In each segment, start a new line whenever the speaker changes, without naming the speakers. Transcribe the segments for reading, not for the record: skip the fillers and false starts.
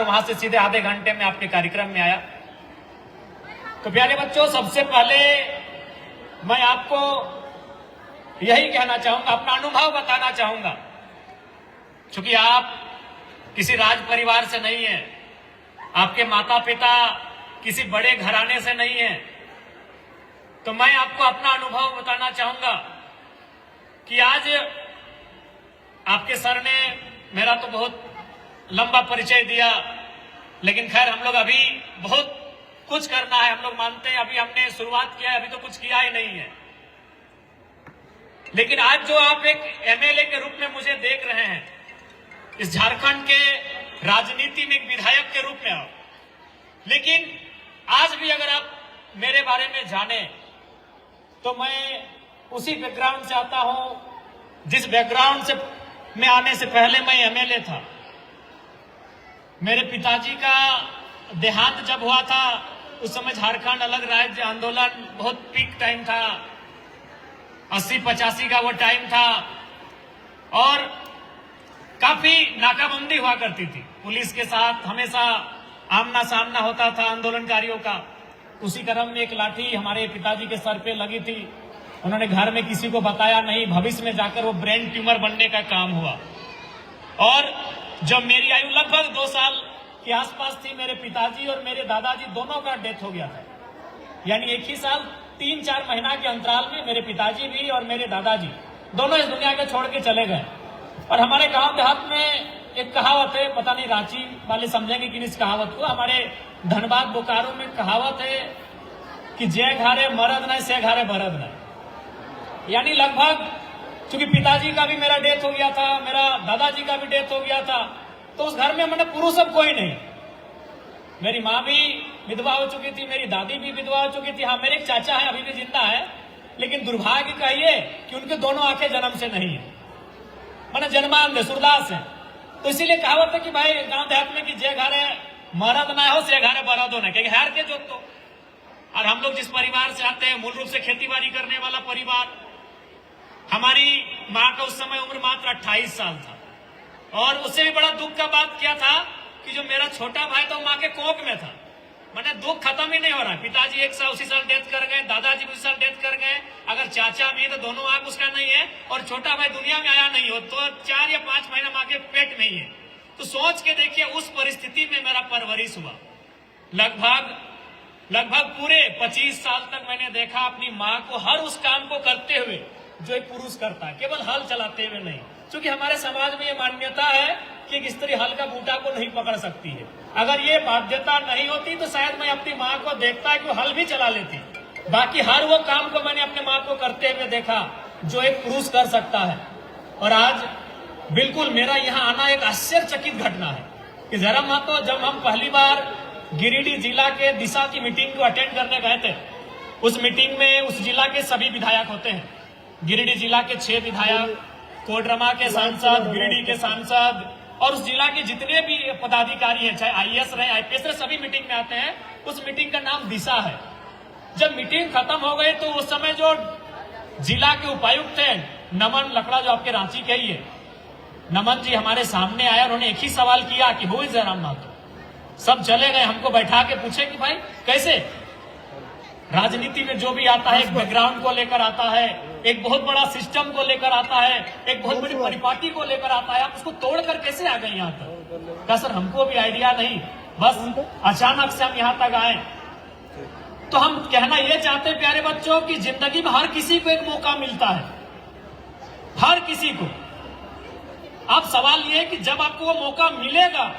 और वहां से सीधे आधे घंटे में आपके कार्यक्रम में आया। तो प्यारे बच्चों, सबसे पहले मैं आपको यही कहना चाहूंगा, अपना अनुभव बताना चाहूंगा। क्योंकि आप किसी राज परिवार से नहीं है, आपके माता पिता किसी बड़े घराने से नहीं है, तो मैं आपको अपना अनुभव बताना चाहूंगा कि आज आपके सर ने मेरा तो बहुत लंबा परिचय दिया, लेकिन खैर हम लोग अभी बहुत कुछ करना है। हम लोग मानते हैं अभी हमने शुरुआत किया है, अभी तो कुछ किया ही नहीं है। लेकिन आज जो आप एक एमएलए के रूप में मुझे देख रहे हैं, इस झारखंड के राजनीति में एक विधायक के रूप में हो, लेकिन आज भी अगर आप मेरे बारे में जाने तो मैं उसी बैकग्राउंड से आता हूं जिस बैकग्राउंड से में आने से पहले मैं एमएलए था। मेरे पिताजी का देहांत जब हुआ था, उस समय झारखंड अलग राज्य आंदोलन बहुत पीक टाइम था, 80-85 का वो टाइम था, और काफी नाकाबंदी हुआ करती थी। पुलिस के साथ हमेशा आमना सामना होता था आंदोलनकारियों का। उसी क्रम में एक लाठी हमारे पिताजी के सर पे लगी थी। उन्होंने घर में किसी को बताया नहीं, भविष्य में जाकर वो ब्रेन ट्यूमर बनने का काम हुआ। और जब मेरी आयु लगभग 2 साल के आसपास थी, मेरे पिताजी और मेरे दादाजी दोनों का डेथ हो गया था। यानी एक ही साल 3-4 महीना के अंतराल में मेरे पिताजी भी और मेरे दादाजी दोनों इस दुनिया के छोड़ के चले गए। और हमारे गांव देहात में एक कहावत है, पता नहीं रांची वाले समझेंगे कि इस कहावत को, हमारे धनबाद बोकारो में कहावत है कि जे घारे मरद नहीं से घारे भरद नहीं। यानी लगभग, चूंकि पिताजी का भी मेरा डेथ हो गया था, मेरा दादाजी का भी डेथ हो गया था, तो उस घर में मैंने पुरुष अब कोई नहीं। मेरी माँ भी विधवा हो चुकी थी, मेरी दादी भी विधवा हो चुकी थी। हाँ, मेरे एक चाचा है, अभी भी जिंदा है, लेकिन दुर्भाग्य कहिए कि उनके दोनों आंखें जन्म से नहीं है, मैंने जन्मान दे सुरदास है। तो इसीलिए कहावत है कि भाई गांव देहात में कि जे घारे मरद ना हो से घारे बरद हो ना, क्योंकि हार के जो तो। और हम लोग जिस परिवार से आते हैं, मूल रूप से खेती बाड़ी करने वाला परिवार। हमारी माँ का उस समय उम्र मात्र 28 साल था, और उससे भी बड़ा दुख का बात क्या था कि जो मेरा छोटा भाई था वो माँ के कोख में था। मैंने दुख खत्म ही नहीं हो रहा। पिताजी एक साल उसी साल डेथ कर गए, दादाजी उसी साल डेथ कर गए, अगर चाचा भी है तो दोनों आंख उसका नहीं है, और छोटा भाई दुनिया में आया नहीं हो तो 4 या 5 महीना माँ के पेट में ही है। तो सोच के देखिए, उस परिस्थिति में मेरा परवरिश हुआ। लगभग पूरे 25 साल तक मैंने देखा अपनी माँ को हर उस काम को करते हुए जो एक पुरुष करता है, केवल हल चलाते हुए नहीं। क्योंकि हमारे समाज में ये मान्यता है कि एक स्त्री हल का बूटा को नहीं पकड़ सकती है। अगर ये बाध्यता नहीं होती तो शायद मैं अपनी माँ को देखता है कि वो हल भी चला लेती। बाकी हर वो काम को मैंने अपने माँ को करते हुए देखा जो एक पुरुष कर सकता है। और आज बिल्कुल मेरा यहाँ आना एक आश्चर्यचकित घटना है कि जरा मातो, जब हम पहली बार गिरिडीह जिला के दिशा की मीटिंग को अटेंड करने गए थे, उस मीटिंग में उस जिला के सभी विधायक होते हैं। गिरिडीह जिला के 6 विधायक, कोडरमा के सांसद, गिरिडीह के सांसद, और उस जिला के जितने भी पदाधिकारी हैं, चाहे आईएएस रहे, आईपीएस रहे, सभी मीटिंग में आते हैं। उस मीटिंग का नाम दिशा है। जब मीटिंग खत्म हो गई तो उस समय जो जिला के उपायुक्त थे नमन लकड़ा, जो आपके रांची के ही है, नमन जी हमारे सामने आए। उन्होंने एक ही सवाल किया कि हु इज जयराम महतो। सब चले गए, हमको बैठा के पूछे कि भाई कैसे। राजनीति में जो भी आता है एक बैकग्राउंड को लेकर आता है, एक बहुत बड़ा सिस्टम को लेकर आता है, एक बहुत बड़ी परिपाटी को लेकर आता है। आप उसको तोड़कर कैसे आ गए यहाँ तक? क्या सर, हमको भी आइडिया नहीं, बस अचानक से हम यहाँ तक आए। तो हम कहना ये चाहते हैं प्यारे बच्चों की जिंदगी में हर किसी को एक मौका मिलता है, हर किसी को। अब सवाल ये है कि जब आपको वो मौका मिलेगा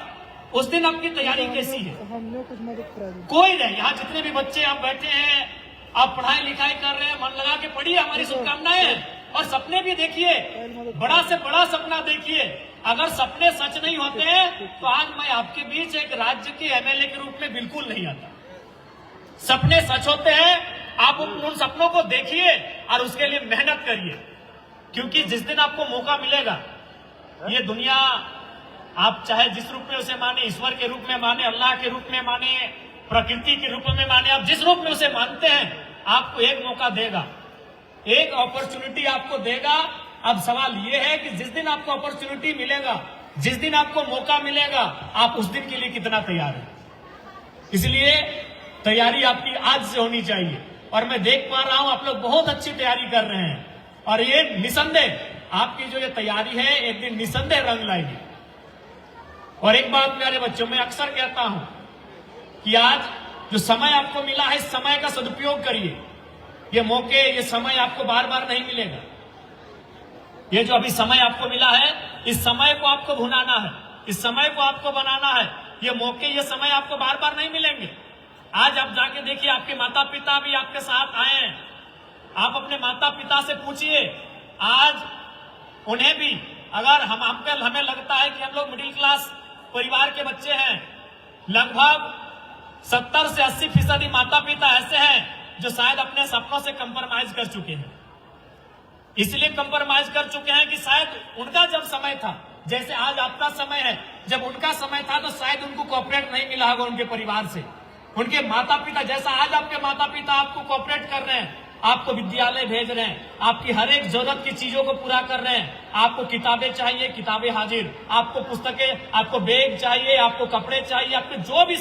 उस दिन आपकी तैयारी कैसी है? कोई नहीं, यहाँ जितने भी बच्चे आप बैठे हैं, आप पढ़ाई लिखाई कर रहे हैं, मन लगा के पढ़िए, हमारी शुभकामनाएं हैं। और सपने भी देखिए, बड़ा से बड़ा सपना देखिए। अगर सपने सच नहीं होते हैं तो आज मैं आपके बीच एक राज्य के एमएलए के रूप में बिल्कुल नहीं आता। सपने सच होते हैं, आप उन सपनों को देखिए और उसके लिए मेहनत करिए, क्योंकि जिस दिन आपको मौका मिलेगा, ये दुनिया आप चाहे जिस रूप में उसे माने, ईश्वर के रूप में माने, अल्लाह के रूप में माने, प्रकृति के रूप में माने, आप जिस रूप में उसे मानते हैं, आपको एक मौका देगा, एक अपॉर्चुनिटी आपको देगा। अब सवाल यह है कि जिस दिन आपको अपॉर्चुनिटी मिलेगा जिस दिन आपको मौका मिलेगा आप उस दिन के लिए कितना तैयार हैं। इसलिए तैयारी आपकी आज से होनी चाहिए, और मैं देख पा रहा हूं आप लोग बहुत अच्छी तैयारी कर रहे हैं, और ये निसंदेह आपकी जो ये तैयारी है एक दिन निसंदेह रंग लाएगी। और एक बात प्यारे बच्चों, मैं अक्सर कहता हूं कि आज जो समय आपको मिला है इस समय का सदुपयोग करिए। ये मौके, ये समय आपको बार बार नहीं मिलेगा। ये जो अभी समय आपको मिला है इस समय को आपको भुनाना है, इस समय को आपको बनाना है। ये मौके, ये समय आपको बार बार नहीं मिलेंगे। आज आप जाके देखिए, आपके माता पिता भी आपके साथ आए हैं। आप अपने माता पिता से पूछिए, आज उन्हें भी अगर हमें लगता है कि हम लोग मिडिल क्लास परिवार के बच्चे हैं, लगभग 70 से 80% माता पिता ऐसे हैं जो शायद अपने सपनों से कंप्रोमाइज कर चुके हैं। इसलिए कंप्रोमाइज कर चुके हैं कि शायद उनका जब समय था, जैसे आज आपका समय है, जब उनका समय था तो शायद उनको कोऑपरेट नहीं मिला होगा उनके परिवार से। उनके माता पिता, जैसा आज आपके माता पिता आपको कोऑपरेट कर रहे हैं, आपको विद्यालय भेज रहे हैं, आपकी हर एक जरूरत की चीजों को पूरा कर रहे हैं। आपको किताबें चाहिए, किताबें हाजिर, आपको पुस्तकें, आपको बैग चाहिए, आपको कपड़े चाहिए, आपको जो भी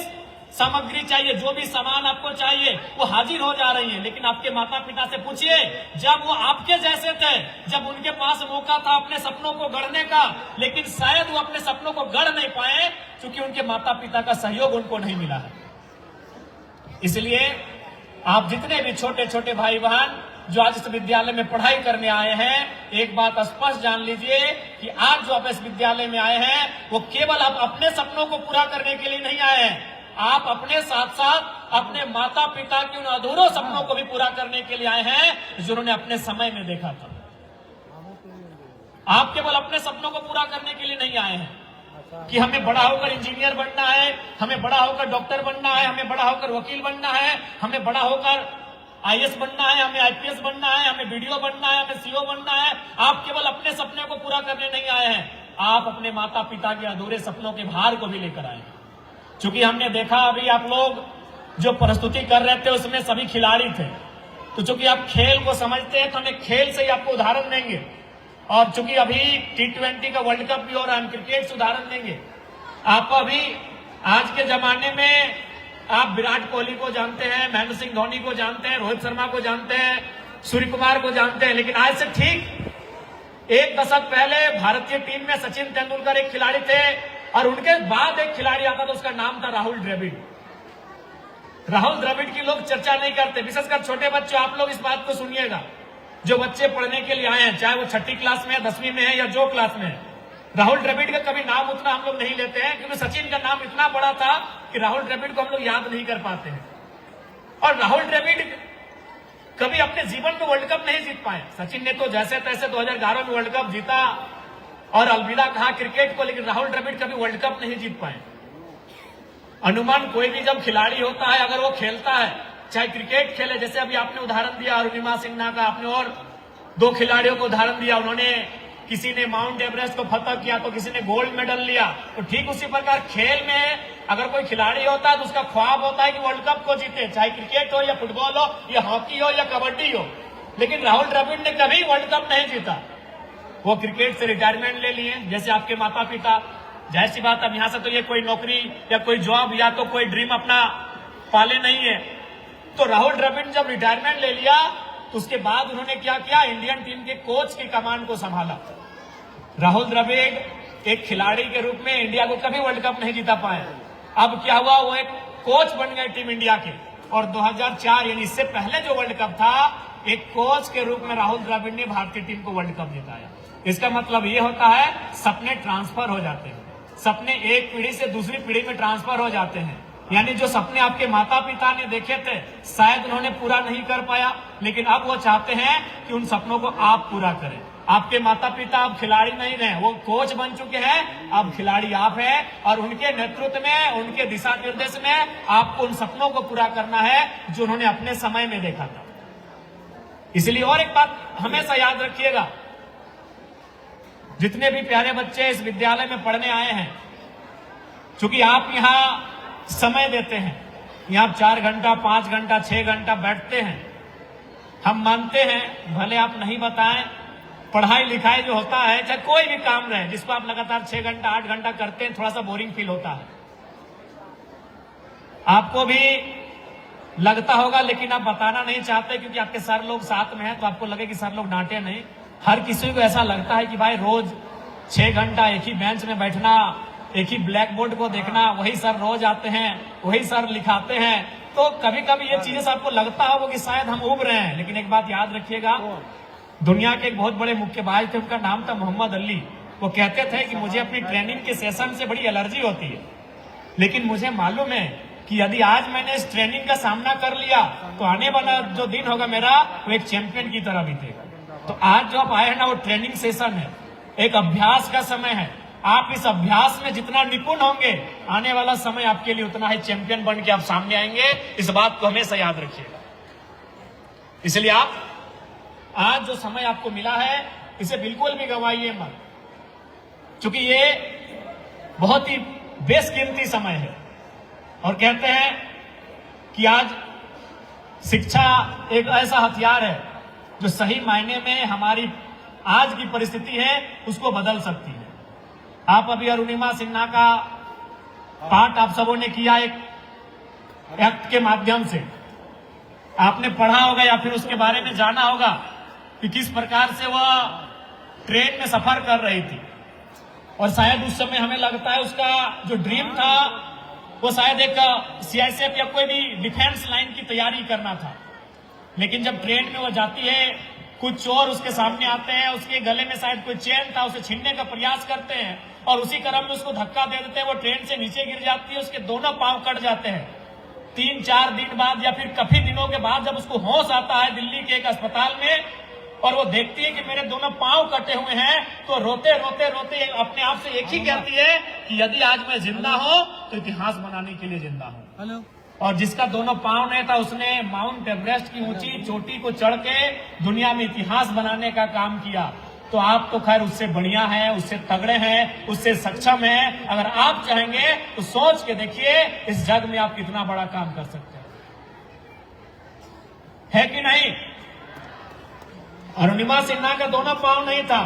सामग्री चाहिए, जो भी सामान आपको चाहिए वो हाजिर हो जा रही है। लेकिन आपके माता पिता से पूछिए, जब वो आपके जैसे थे, जब उनके पास मौका था अपने सपनों को गढ़ने का, लेकिन शायद वो अपने सपनों को गढ़ नहीं पाए क्योंकि उनके माता पिता का सहयोग उनको नहीं मिला है। इसलिए आप जितने भी छोटे छोटे भाई बहन जो आज इस विद्यालय में पढ़ाई करने आए हैं, एक बात स्पष्ट जान लीजिए कि आज जो आप इस विद्यालय में आए हैं वो केवल आप अपने सपनों को पूरा करने के लिए नहीं आए हैं, आप अपने साथ साथ अपने माता पिता के उन अधूरे सपनों को भी पूरा करने के लिए आए हैं जिन्होंने अपने समय में देखा था। आप केवल अपने सपनों को पूरा करने के लिए नहीं आए हैं कि हमें बड़ा होकर इंजीनियर बनना है, हमें बड़ा होकर डॉक्टर बनना है, हमें बड़ा होकर वकील बनना है, हमें बड़ा होकर आईएएस बनना है, हमें आईपीएस बनना है, हमें बीडीओ बनना है, हमें सीओ बनना है। आप केवल अपने सपने को पूरा करने नहीं आए हैं, आप अपने माता पिता के अधूरे सपनों के भार को भी लेकर आए हैं। क्योंकि हमने देखा अभी आप लोग जो प्रस्तुति कर रहे थे उसमें सभी खिलाड़ी थे, तो चूंकि आप खेल को समझते हैं तो हमें खेल से ही आपको उदाहरण देंगे। और चूंकि अभी T20 का वर्ल्ड कप भी हो रहा है, हम क्रिकेट से उदाहरण देंगे। आपको अभी आज के जमाने में आप विराट कोहली को जानते हैं, महेंद्र सिंह धोनी को जानते हैं, रोहित शर्मा को जानते हैं, सूर्य कुमार को जानते हैं, लेकिन आज से ठीक एक दशक पहले भारतीय टीम में सचिन तेंदुलकर एक खिलाड़ी थे और उनके बाद एक खिलाड़ी आता था, उसका नाम था राहुल द्रविड़। राहुल द्रविड़ की लोग चर्चा नहीं करते, विशेषकर छोटे बच्चे। आप लोग इस बात को सुनिएगा, जो बच्चे पढ़ने के लिए आए हैं, चाहे वो 6ठी क्लास में है, 10वीं में है या जो क्लास में है, राहुल द्रविड़ का कभी नाम उतना हम लोग नहीं लेते हैं क्योंकि सचिन का नाम इतना बड़ा था कि राहुल द्रविड़ को हम लोग याद नहीं कर पाते हैं। और राहुल द्रविड़ कभी अपने जीवन में वर्ल्ड कप नहीं जीत पाए। सचिन ने तो जैसे तैसे 2011 में वर्ल्ड कप जीता और अलविदा कहा क्रिकेट को, लेकिन राहुल द्रविड़ कभी वर्ल्ड कप नहीं जीत पाए। अनुमान कोई भी जब खिलाड़ी होता है, अगर वो खेलता है, चाहे क्रिकेट खेले, जैसे अभी आपने उदाहरण दिया अरुणिमा सिन्हा का, आपने और 2 खिलाड़ियों को उदाहरण दिया, उन्होंने किसी ने माउंट एवरेस्ट को फतह किया तो किसी ने गोल्ड मेडल लिया। तो ठीक उसी प्रकार खेल में अगर कोई खिलाड़ी होता है तो उसका ख्वाब होता है कि वर्ल्ड कप को जीते, चाहे क्रिकेट हो या फुटबॉल हो या हॉकी हो या कबड्डी हो। लेकिन राहुल द्रविड़ ने कभी वर्ल्ड कप नहीं जीता। वो क्रिकेट से रिटायरमेंट ले लिए, जैसे आपके माता पिता। जाहिर सी बात, अब यहां से तो ये कोई नौकरी या कोई जॉब या तो कोई ड्रीम अपना पाले नहीं है। तो राहुल द्रविड़ जब रिटायरमेंट ले लिया तो उसके बाद उन्होंने क्या किया, इंडियन टीम के कोच की कमान को संभाला। राहुल द्रविड़ एक खिलाड़ी के रूप में इंडिया को कभी वर्ल्ड कप नहीं जीता पाए। अब क्या हुआ, वो एक कोच बन गए टीम इंडिया के, और 2004 यानी इससे पहले जो वर्ल्ड कप था, एक कोच के रूप में राहुल द्रविड़ ने भारतीय टीम को वर्ल्ड कप जिताया। इसका मतलब ये होता है सपने ट्रांसफर हो जाते हैं, सपने एक पीढ़ी से दूसरी पीढ़ी में ट्रांसफर हो जाते हैं। यानी जो सपने आपके माता पिता ने देखे थे शायद उन्होंने पूरा नहीं कर पाया, लेकिन अब वो चाहते हैं कि उन सपनों को आप पूरा करें। आपके माता पिता अब खिलाड़ी नहीं रहे, वो कोच बन चुके हैं, अब खिलाड़ी आप हैं, और उनके नेतृत्व में, उनके दिशा निर्देश में आपको उन सपनों को पूरा करना है जो उन्होंने अपने समय में देखा था। इसलिए और एक बात हमेशा याद रखिएगा, जितने भी प्यारे बच्चे इस विद्यालय में पढ़ने आए हैं, क्योंकि आप यहाँ समय देते हैं, यहाँ आप 4 घंटा 5 घंटा 6 घंटा बैठते हैं। हम मानते हैं, भले आप नहीं बताएं, पढ़ाई लिखाई जो होता है, चाहे कोई भी काम रहे जिसको आप लगातार 6 घंटा 8 घंटा करते हैं, थोड़ा सा बोरिंग फील होता है, आपको भी लगता होगा, लेकिन आप बताना नहीं चाहते क्योंकि आपके सर लोग साथ में हैं, तो आपको लगे कि सर लोग डांटे नहीं। हर किसी को ऐसा लगता है कि भाई रोज 6 घंटा एक ही बेंच में बैठना, एक ही ब्लैक बोर्ड को देखना, वही सर रोज आते हैं, वही सर लिखाते हैं, तो कभी कभी ये चीजें आपको लगता होगा कि शायद हम उब रहे हैं। लेकिन एक बात याद रखिएगा, दुनिया के एक बहुत बड़े मुक्केबाज थे, उनका नाम था मोहम्मद अली। वो कहते थे कि मुझे अपनी ट्रेनिंग के सेशन से बड़ी एलर्जी होती है, लेकिन मुझे मालूम है कि यदि आज मैंने इस ट्रेनिंग का सामना कर लिया तो आने वाला जो दिन होगा मेरा, वो एक चैंपियन की तरह बीतेगा। तो आज जो आप आए हैं ना, वो ट्रेनिंग सेशन है, एक अभ्यास का समय है। आप इस अभ्यास में जितना निपुण होंगे, आने वाला समय आपके लिए उतना ही चैंपियन बन के आप सामने आएंगे। इस बात को हमेशा याद रखिएगा। इसलिए आप आज जो समय आपको मिला है, इसे बिल्कुल भी गंवाइए मत, क्योंकि ये बहुत ही बेशकीमती समय है। और कहते हैं कि आज शिक्षा एक ऐसा हथियार है जो सही मायने में हमारी आज की परिस्थिति है उसको बदल सकती है। आप अभी अरुणिमा सिन्हा का पाठ आप सबों ने किया एक एक्ट के माध्यम से, आपने पढ़ा होगा या फिर उसके बारे में जाना होगा कि किस प्रकार से वह ट्रेन में सफर कर रही थी। और शायद उस समय हमें लगता है उसका जो ड्रीम था वो शायद एक सीआईएसएफ या कोई भी डिफेंस लाइन की तैयारी करना था। लेकिन जब ट्रेन में वो जाती है, कुछ चोर उसके सामने आते हैं, उसके गले में शायद कोई चेन था, उसे छीनने का प्रयास करते हैं और उसी क्रम में उसको धक्का दे देते हैं। वो ट्रेन से नीचे गिर जाती है, उसके दोनों पांव कट जाते हैं। 3-4 दिन बाद या फिर काफी दिनों के बाद जब उसको होश आता है दिल्ली के एक अस्पताल में, और वो देखती है कि मेरे दोनों पांव कटे हुए हैं, तो रोते रोते रोते अपने आप से एक ही कहती है कि यदि आज मैं जिंदा हूं तो इतिहास बनाने के लिए जिंदा हूं। और जिसका दोनों पांव नहीं था, उसने माउंट एवरेस्ट की ऊंची चोटी को चढ़ के दुनिया में इतिहास बनाने का काम किया। तो आप तो खैर उससे बढ़िया हैं, उससे तगड़े हैं, उससे सक्षम हैं। अगर आप चाहेंगे तो सोच के देखिए इस जग में आप कितना बड़ा काम कर सकते हैं, है कि नहीं। अरुणिमा सिन्हा का दोनों पांव नहीं था,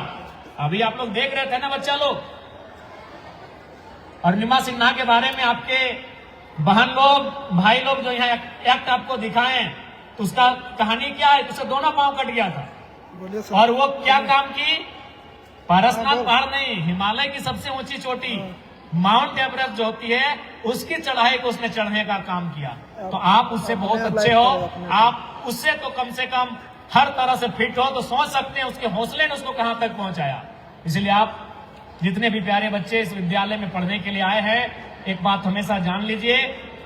अभी आप लोग देख रहे थे ना बच्चा लोग, अरुणिमा सिन्हा के बारे में आपके बहन लोग भाई लोग जो यहाँ एक्ट आपको दिखाए, तो उसका कहानी क्या है, उसका दोनों पांव कट गया था। और वो क्या काम की, पारसनाथ पहाड़ नहीं, हिमालय की सबसे ऊंची चोटी माउंट एवरेस्ट जो होती है उसकी चढ़ाई को उसने चढ़ने का काम किया। तो आप उससे बहुत अच्छे हो, आप उससे तो कम से कम हर तरह से फिट हो, तो सोच सकते हैं उसके हौसले ने उसको कहां तक पहुंचाया। इसलिए आप जितने भी प्यारे बच्चे इस विद्यालय में पढ़ने के लिए आए हैं, एक बात हमेशा जान लीजिए,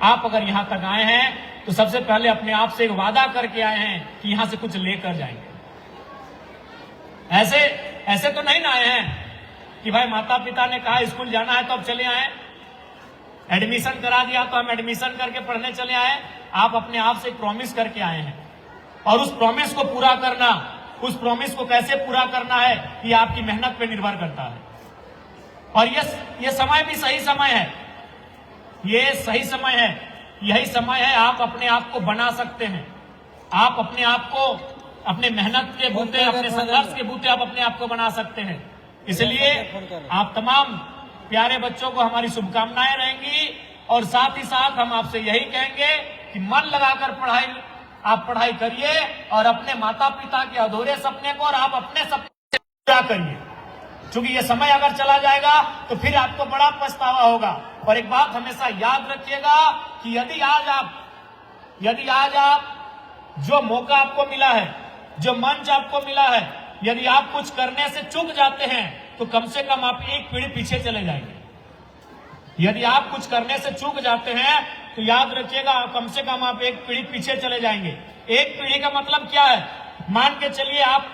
आप अगर यहां तक आए हैं तो सबसे पहले अपने आप से एक वादा करके आए हैं कि यहां से कुछ लेकर जाएंगे। ऐसे तो नहीं ना आए हैं कि भाई माता पिता ने कहा स्कूल जाना है तो अब चले आए, एडमिशन करा दिया तो हम एडमिशन करके पढ़ने चले आए। आप अपने आप से एक प्रॉमिस करके आए हैं, और उस प्रॉमिस को पूरा करना, उस प्रॉमिस को कैसे पूरा करना है, ये आपकी मेहनत पे निर्भर करता है। और ये समय भी सही समय है, ये सही समय है, यही समय है आप अपने आप को बना सकते हैं। आप अपने आप को अपने मेहनत के बूते, अपने संघर्ष के बूते आप अपने आप को बना सकते हैं। इसलिए आप तमाम प्यारे बच्चों को हमारी शुभकामनाएं रहेंगी, और साथ ही साथ हम आपसे यही कहेंगे कि मन लगाकर आप पढ़ाई करिए और अपने माता पिता के अधूरे सपने को और आप अपने सपने पूरा करिए, क्योंकि ये समय अगर चला जाएगा तो फिर आपको बड़ा पछतावा होगा। और एक बात हमेशा याद रखिएगा कि यदि आज आप जो मौका आपको मिला है, जो मंच आपको मिला है, यदि आप कुछ करने से चूक जाते हैं तो कम से कम आप एक पीढ़ी पीछे चले जाएंगे। यदि आप कुछ करने से चूक जाते हैं तो याद रखिएगा कम से कम आप एक पीढ़ी पीछे चले जाएंगे। एक पीढ़ी का मतलब क्या है, मान के चलिए आप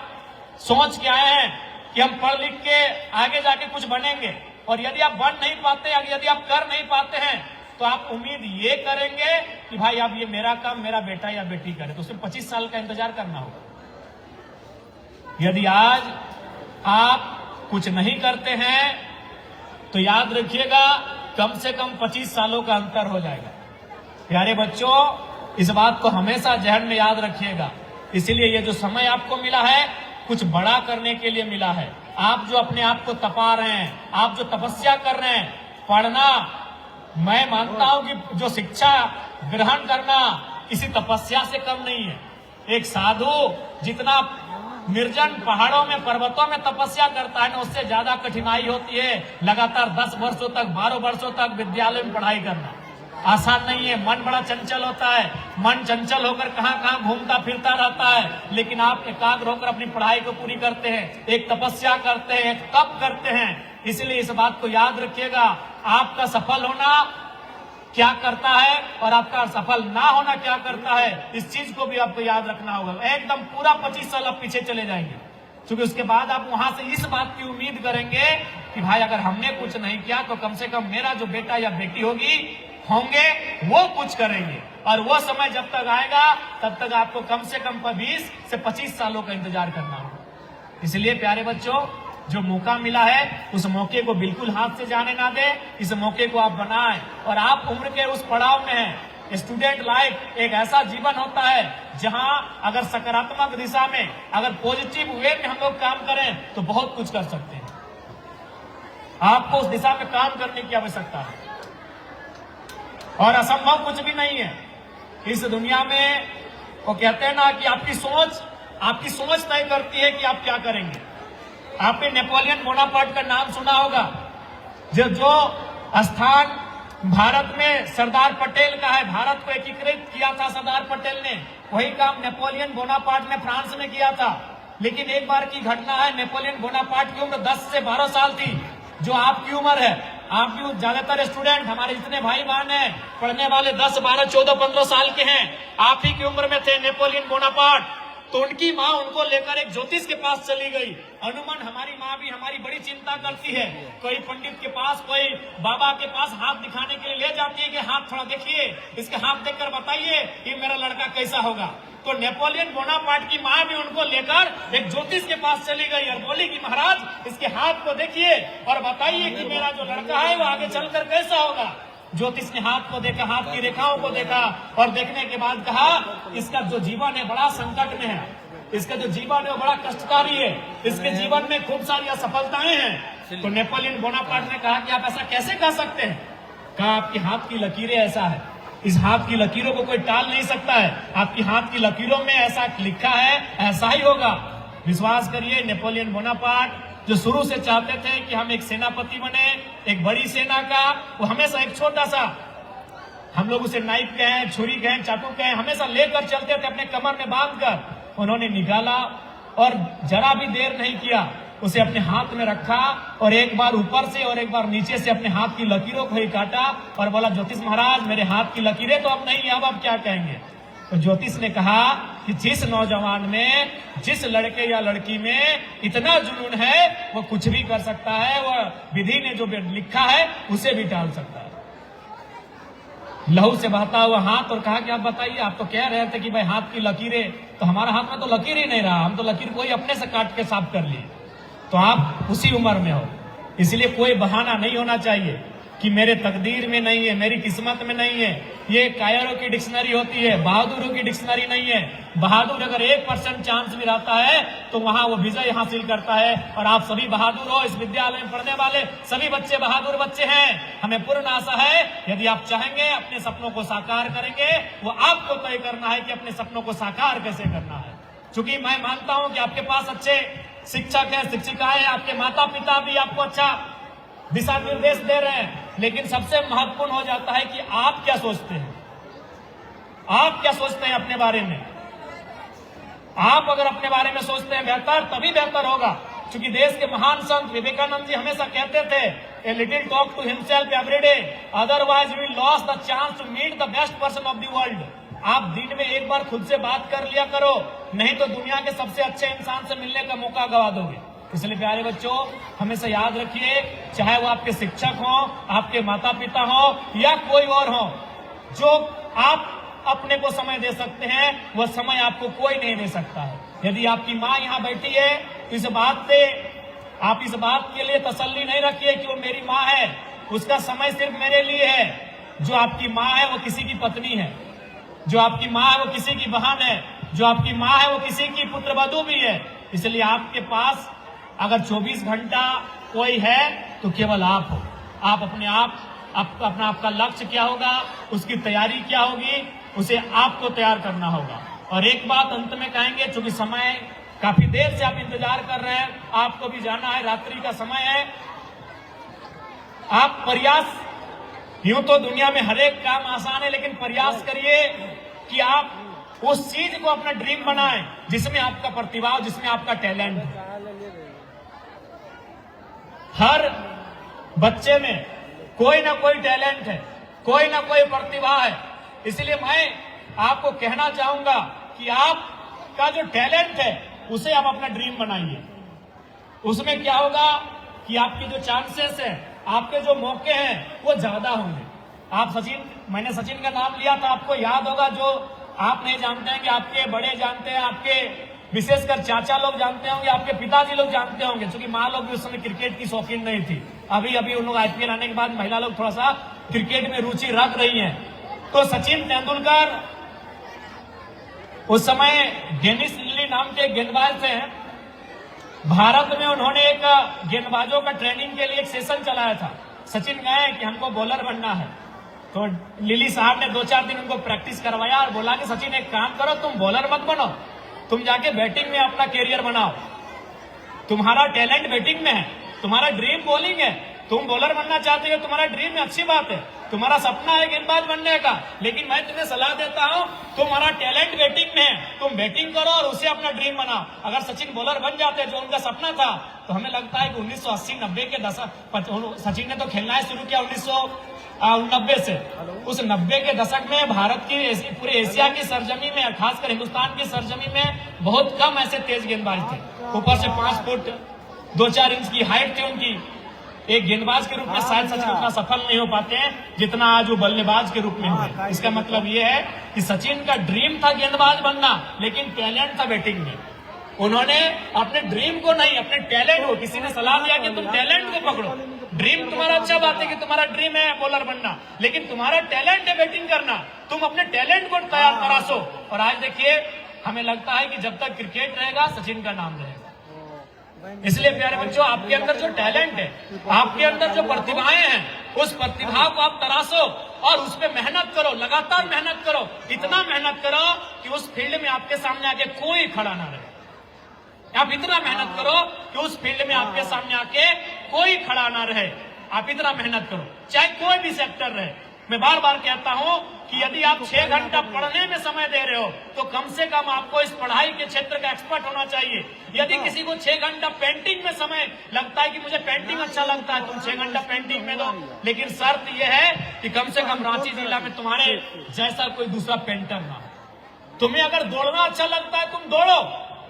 सोच के आए हैं कि हम पढ़ लिख के आगे जाके कुछ बनेंगे, और यदि आप बन नहीं पाते, यदि आप कर नहीं पाते हैं, तो आप उम्मीद ये करेंगे कि भाई अब ये मेरा काम मेरा बेटा या बेटी करे, तो उसमें 25 साल का इंतजार करना होगा। यदि आज आप कुछ नहीं करते हैं तो याद रखिएगा कम से कम 25 सालों का अंतर हो जाएगा। प्यारे बच्चों, इस बात को हमेशा जहन में याद रखिएगा। इसीलिए ये जो समय आपको मिला है कुछ बड़ा करने के लिए मिला है। आप जो अपने आप को तपा रहे हैं, आप जो तपस्या कर रहे हैं, पढ़ना, मैं मानता हूं कि जो शिक्षा ग्रहण करना किसी तपस्या से कम नहीं है। एक साधु जितना निर्जन पहाड़ों में, पर्वतों में तपस्या करता है ना, उससे ज्यादा कठिनाई होती है लगातार 10 वर्षों तक, 12 वर्षों तक विद्यालय में पढ़ाई करना। आसान नहीं है। मन बड़ा चंचल होता है, मन चंचल होकर कहां कहां घूमता फिरता रहता है, लेकिन आप एकाग्र होकर अपनी पढ़ाई को पूरी करते हैं, एक तपस्या करते हैं, एक तप करते हैं। इसलिए इस बात को याद रखिएगा, आपका सफल होना क्या करता है और आपका सफल ना होना क्या करता है, इस चीज को भी आपको याद रखना होगा। एकदम पूरा 25 साल आप पीछे चले जाएंगे, क्योंकि उसके बाद आप वहां से इस बात की उम्मीद करेंगे कि भाई अगर हमने कुछ नहीं किया तो कम से कम मेरा जो बेटा या बेटी होंगे वो कुछ करेंगे। और वो समय जब तक आएगा तब तक आपको कम से कम 20 से 25 सालों का इंतजार करना होगा। इसलिए प्यारे बच्चों, जो मौका मिला है उस मौके को बिल्कुल हाथ से जाने ना दे, इस मौके को आप बनाएं। और आप उम्र के उस पड़ाव में हैं। स्टूडेंट लाइफ एक ऐसा जीवन होता है जहां अगर सकारात्मक दिशा में, अगर पॉजिटिव वे में हम लोग काम करें तो बहुत कुछ कर सकते हैं। आपको उस दिशा में काम करने की आवश्यकता है और असंभव कुछ भी नहीं है इस दुनिया में। वो कहते हैं ना कि आपकी सोच तय करती है कि आप क्या करेंगे। आपने नेपोलियन बोनापार्ट का नाम सुना होगा। जो स्थान भारत में सरदार पटेल का है, भारत को एकीकृत किया था सरदार पटेल ने, वही काम नेपोलियन बोनापार्ट ने फ्रांस में किया था। लेकिन एक बार की घटना है, नेपोलियन बोनापार्ट की उम्र 10 से 12 साल थी, जो आपकी उम्र है। आप भी ज्यादातर स्टूडेंट, हमारे जितने भाई बहन हैं पढ़ने वाले 10, 12, 14, 15 साल के हैं, आप ही की उम्र में थे नेपोलियन बोनापार्ट। तो उनकी माँ उनको लेकर एक ज्योतिष के पास चली गई। अनुमान हमारी माँ भी हमारी बड़ी चिंता करती है, कोई पंडित के पास, कोई बाबा के पास हाथ दिखाने के लिए ले जाती है कि हाथ थोड़ा देखिए, इसके हाथ देखकर बताइए कि मेरा लड़का कैसा होगा। तो नेपोलियन बोनापार्ट की माँ भी उनको लेकर एक ज्योतिष के पास चली गई और बोली कि महाराज इसके हाथ को देखिए और बताइए कि मेरा जो लड़का है वो आगे चलकर कैसा होगा। ज्योतिष ने हाथ को देखा, हाथ की रेखाओं को देखा और देखने के बाद कहा इसका जो जीवन है बड़ा संकट में है, इसका जो जीवन है वो बड़ा कष्टकारी है, इसके जीवन में खूब सारी असफलताएं हैं। तो नेपोलियन बोनापार्ट ने कहा कि आप ऐसा कैसे कह सकते हैं। कहा आपकी हाथ की लकीरें ऐसा है, इस हाथ की लकीरों को कोई टाल नहीं सकता है, आपकी हाथ की लकीरों में ऐसा लिखा है, ऐसा ही होगा। विश्वास करिए, नेपोलियन बोनापार्ट जो शुरू से चाहते थे कि हम एक सेनापति बने, एक बड़ी सेना का, वो हमेशा एक छोटा सा, हम लोग उसे नाइफ कहें, छुरी कहें, चाकू कहें, हमेशा लेकर चलते थे अपने कमर में बांधकर। उन्होंने निकाला और जरा भी देर नहीं किया, उसे अपने हाथ में रखा और एक बार ऊपर से और एक बार नीचे से अपने हाथ की लकीरों को ही काटा और बोला ज्योतिष महाराज मेरे हाथ की लकीरें तो अब नहीं है, अब आप क्या कहेंगे। तो ज्योतिष ने कहा कि जिस नौजवान में, जिस लड़के या लड़की में इतना जुनून है वो कुछ भी कर सकता है, वो विधि ने जो लिखा है उसे भी टाल सकता है। लहू से बहता हुआ हाथ और कहा कि आप बताइए, आप तो कह रहे थे कि भाई हाथ की लकीरें, तो हमारा हाथ में तो लकीर ही नहीं रहा, हम तो लकीर कोई अपने से काट के साफ कर लिए। तो आप उसी उम्र में हो, इसलिए कोई बहाना नहीं होना चाहिए कि मेरे तकदीर में नहीं है, मेरी किस्मत में नहीं है। ये कायरों की डिक्शनरी होती है, बहादुरों की डिक्शनरी नहीं है। बहादुर अगर 1% चांस भी रहता है तो वहां वो विजय हासिल करता है। और आप सभी बहादुर हो, इस विद्यालय में पढ़ने वाले सभी बच्चे बहादुर बच्चे हैं। हमें पूर्ण आशा है यदि आप चाहेंगे अपने सपनों को साकार करेंगे, वो आपको तय करना है कि अपने सपनों को साकार कैसे करना है। क्योंकि मैं मानता हूं कि आपके पास अच्छे शिक्षक है, शिक्षिकाएं, आपके माता पिता भी आपको अच्छा दिशा निर्देश दे रहे हैं, लेकिन सबसे महत्वपूर्ण हो जाता है कि आप क्या सोचते हैं। आप क्या सोचते हैं अपने बारे में। आप अगर अपने बारे में सोचते हैं बेहतर, तभी बेहतर होगा। क्योंकि देश के महान संत विवेकानंद जी हमेशा कहते थे, a little talk to himself every day, otherwise we loss the chance to meet the best person of the world. आप दिन में एक बार खुद से बात कर लिया करो, नहीं तो दुनिया के सबसे अच्छे इंसान से मिलने का मौका गवा दोगे। इसलिए प्यारे बच्चों, हमेशा याद रखिए, चाहे वो आपके शिक्षक हो, आपके माता पिता हो या कोई और हो, जो आप अपने को समय दे सकते हैं वह समय आपको कोई नहीं दे सकता है। यदि आपकी माँ यहाँ बैठी है तो इस बात से आप इस बात के लिए तसल्ली नहीं रखिए कि वो मेरी माँ है, उसका समय सिर्फ मेरे लिए है। जो आपकी माँ है वो किसी की पत्नी है, जो आपकी माँ है वो किसी की बहन है, जो आपकी माँ है वो किसी की पुत्रवधू भी है। इसलिए आपके पास अगर 24 घंटा कोई है तो केवल आप हो। आप अपने अपना आपका लक्ष्य क्या होगा, उसकी तैयारी क्या होगी, उसे आपको तैयार करना होगा। और एक बात अंत में कहेंगे, चूंकि समय काफी देर से आप इंतजार कर रहे हैं, आपको भी जाना है, रात्रि का समय है। आप प्रयास, यूं तो दुनिया में हर एक काम आसान है, लेकिन प्रयास करिए कि आप उस चीज को अपना ड्रीम बनाएं जिसमें आपका प्रतिभा हो, जिसमें आपका टैलेंट है। हर बच्चे में कोई ना कोई टैलेंट है, कोई ना कोई प्रतिभा है। इसलिए मैं आपको कहना चाहूंगा कि आपका जो टैलेंट है उसे आप अपना ड्रीम बनाइए। उसमें क्या होगा कि आपके जो चांसेस है, आपके जो मौके हैं वो ज्यादा होंगे। आप मैंने सचिन का नाम लिया था, आपको याद होगा, जो आप नहीं जानते हैं कि आपके बड़े जानते हैं, आपके विशेषकर चाचा लोग जानते होंगे, आपके पिताजी लोग जानते होंगे, क्योंकि माँ लोग भी उस समय क्रिकेट की शौकीन नहीं थी। अभी उन लोग आईपीएल आने के बाद महिला लोग थोड़ा सा क्रिकेट में रुचि रख रही हैं। तो सचिन तेंदुलकर उस समय डेनिस लिली नाम के गेंदबाज थे। भारत में उन्होंने एक गेंदबाजों का ट्रेनिंग के लिए एक सेशन चलाया था। सचिन गए कि हमको बॉलर बनना है, तो लिली साहब ने 2-4 दिन उनको प्रैक्टिस करवाया और बोला कि सचिन एक काम करो, तुम बॉलर मत बनो, तुम जाके बैटिंग में अपना कैरियर बनाओ। तुम्हारा टैलेंट बैटिंग में है, तुम्हारा ड्रीम बॉलिंग है, तुम बॉलर बनना चाहते हो, तुम्हारा ड्रीम है, अच्छी बात है, तुम्हारा सपना है गेंदबाज बनने का। लेकिन मैं तुम्हें सलाह देता हूं, तुम्हारा टैलेंट बैटिंग में है, तुम बैटिंग करो और उसे अपना ड्रीम बनाओ। अगर सचिन बॉलर बन जाते जो उनका सपना था, तो हमें लगता है कि 1980-90 के दशक, सचिन ने तो खेलना शुरू किया 1990 से। उस 90 के दशक में भारत की पूरे एशिया की सरजमी में, खासकर हिंदुस्तान की सरजमी में बहुत कम ऐसे तेज गेंदबाज थे। ऊपर से 5 फुट 2-4 इंच की हाइट थी उनकी। एक गेंदबाज के रूप में शायद सचिन उतना सफल नहीं हो पाते हैं जितना आज वो बल्लेबाज के रूप में हुए। इसका मतलब ये है कि सचिन का ड्रीम था गेंदबाज बनना, लेकिन टैलेंट था बैटिंग में। उन्होंने अपने ड्रीम को नहीं, अपने टैलेंट को, किसी ने सलाह दिया कि तुम टैलेंट को पकड़ो। ड्रीम तुम्हारा अच्छा बात है कि तुम्हारा ड्रीम है बॉलर बनना, लेकिन तुम्हारा टैलेंट है बैटिंग करना, तुम अपने टैलेंट को तैयार तराशो। और आज देखिए, हमें लगता है कि जब तक क्रिकेट रहेगा सचिन का नाम रहेगा। इसलिए प्यारे बच्चों, आपके अंदर जो टैलेंट है, आपके अंदर जो प्रतिभाएं हैं, उस प्रतिभा को आप तराशो और उस पर मेहनत करो, लगातार मेहनत करो। इतना मेहनत करो कि उस फील्ड में आपके सामने आके कोई खड़ा ना रहे। आप इतना मेहनत करो कि उस फील्ड में आपके सामने आके कोई खड़ा ना रहे। आप इतना मेहनत करो, चाहे कोई भी सेक्टर रहे। मैं बार बार कहता हूं कि यदि आप 6 घंटा पढ़ने में समय दे रहे हो, तो कम से कम आपको इस पढ़ाई के क्षेत्र का एक्सपर्ट होना चाहिए। यदि किसी को 6 घंटा पेंटिंग में समय लगता है कि मुझे पेंटिंग अच्छा लगता है, तुम 6 घंटा पेंटिंग में दो, लेकिन शर्त यह है कि कम से कम रांची जिला में तुम्हारे जैसा कोई दूसरा पेंटर ना हो। तुम्हें अगर दौड़ना अच्छा लगता है, तुम दौड़ो,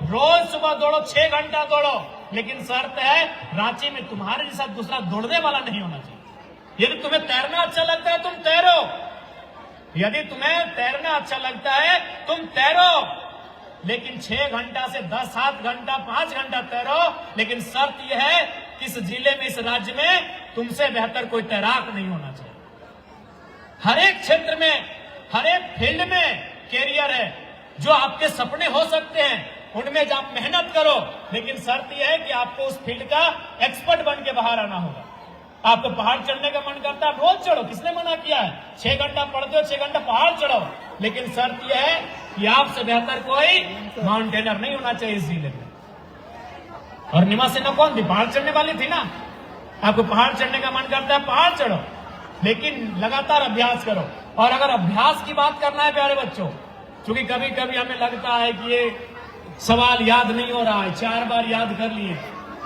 रोज सुबह दौड़ो, 6 घंटा दौड़ो, लेकिन शर्त है रांची में तुम्हारे जैसा दूसरा दौड़ने वाला नहीं होना चाहिए। यदि तुम्हें तैरना अच्छा लगता है, तुम तैरो। यदि तुम्हें तैरना अच्छा लगता है, तुम तैरो, लेकिन 6 घंटा से 10-7 घंटा 5 घंटा तैरो। लेकिन शर्त यह है कि इस जिले में, इस राज्य में तुमसे बेहतर कोई तैराक नहीं होना चाहिए। हर एक क्षेत्र में, हर एक फील्ड में कैरियर है। जो आपके सपने हो सकते हैं उनमें आप मेहनत करो, लेकिन शर्त यह है कि आपको उस फील्ड का एक्सपर्ट बन के बाहर आना होगा। आपको पहाड़ चढ़ने का मन करता है, आप रोज चढ़ो, किसने मना किया है? 6 घंटा पढ़ते हो, 6 घंटा पहाड़ चढ़ो, लेकिन शर्त यह है कि आपसे बेहतर कोई माउंटेनर नहीं होना चाहिए इस जिले में। और निमा सिन्हा कौन थी? पहाड़ चढ़ने वाली थी ना। आपको पहाड़ चढ़ने का मन करता है, पहाड़ चढ़ो, लेकिन लगातार अभ्यास करो। और अगर अभ्यास की बात करना है प्यारे बच्चों, क्योंकि कभी कभी हमें लगता है कि ये सवाल याद नहीं हो रहा है, 4 बार याद कर लिए,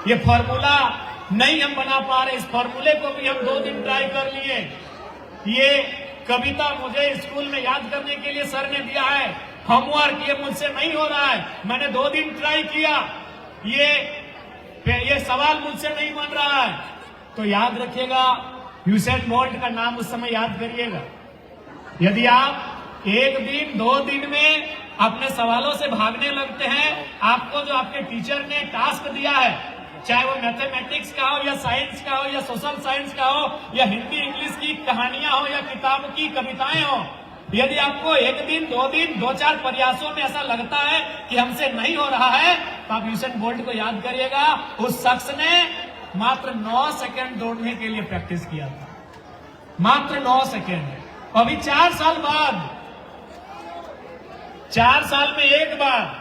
ये फॉर्मूला नहीं हम बना पा रहे, इस फॉर्मूले को भी हम 2 दिन ट्राई कर लिए, ये कविता मुझे स्कूल में याद करने के लिए सर ने दिया है, होमवर्क ये मुझसे नहीं हो रहा है, मैंने 2 दिन ट्राई किया, ये सवाल मुझसे नहीं बन रहा है, तो याद रखिएगा, यूसेन बोल्ट का नाम उस समय याद करिएगा। यदि आप 1 दिन 2 दिन में अपने सवालों से भागने लगते हैं, आपको जो आपके टीचर ने टास्क दिया है, चाहे वो मैथमेटिक्स का हो या साइंस का हो या सोशल साइंस का हो या हिंदी इंग्लिश की कहानियां हो या किताब की कविताएं हो, यदि आपको एक दिन, 2 दिन, 2-4 प्रयासों में ऐसा लगता है कि हमसे नहीं हो रहा है, तो आप यूसेन बोल्ट को याद करिएगा। उस शख्स ने मात्र 9 सेकंड दौड़ने के लिए प्रैक्टिस किया था, मात्र 9 सेकंड। अभी 4 साल बाद, 4 साल में एक बार